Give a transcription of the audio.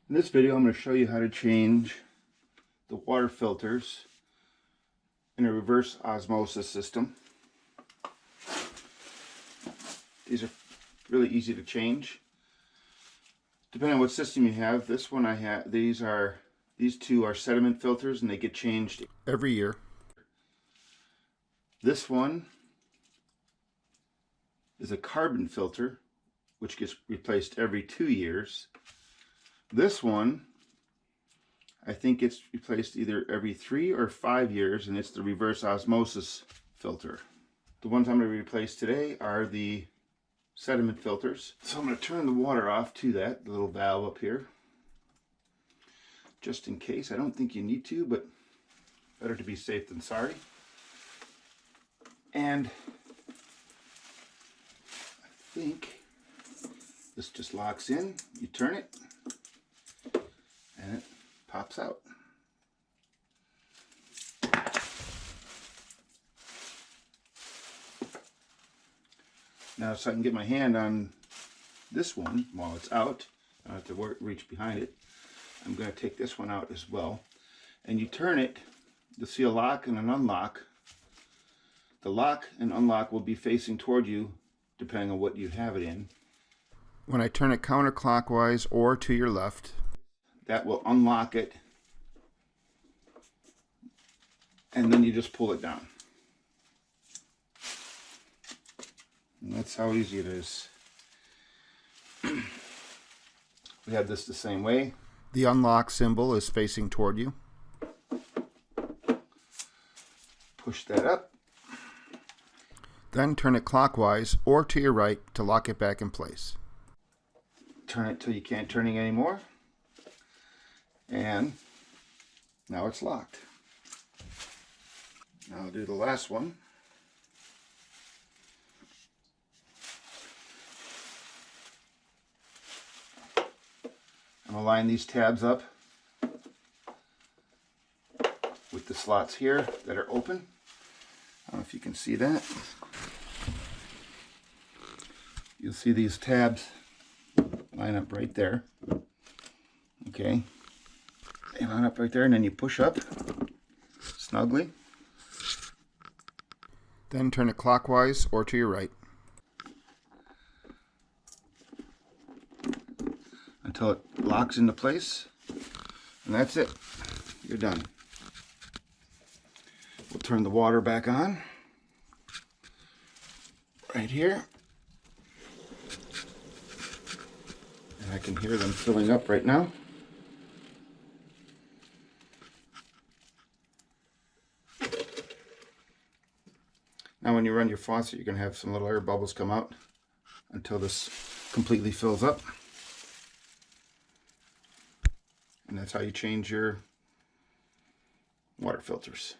In this video, I'm going to show you how to change the water filters in a reverse osmosis system. These are really easy to change. Depending on what system you have, this one I have, these two are sediment filters and they get changed every year. This one is a carbon filter, which gets replaced every 2 years. This one, I think it's replaced either every 3 or 5 years, and it's the reverse osmosis filter. The ones I'm going to replace today are the sediment filters. So I'm going to turn the water off to that little valve up here, just in case. I don't think you need to, but better to be safe than sorry. And I think this just locks in. You turn it, and it pops out. Now, so I can get my hand on this one while it's out, I don't have to reach behind it. I'm going to take this one out as well. And you turn it, you'll see a lock and an unlock. The lock and unlock will be facing toward you depending on what you have it in. When I turn it counterclockwise or to your left, that will unlock it, and then you just pull it down. And that's how easy it is. We have this the same way. The unlock symbol is facing toward you. Push that up. Then turn it clockwise or to your right to lock it back in place. Turn it till you can't turn it anymore. And now it's locked. Now I'll do the last one. I'm going to line these tabs up with the slots here that are open. I don't know if you can see that. You'll see these tabs line up right there. Okay. They line up right there, and then you push up snugly. Then turn it clockwise or to your right until it locks into place, and that's it. You're done. We'll turn the water back on right here, and I can hear them filling up right now. Now when you run your faucet, you're going to have some little air bubbles come out until this completely fills up. And that's how you change your water filters.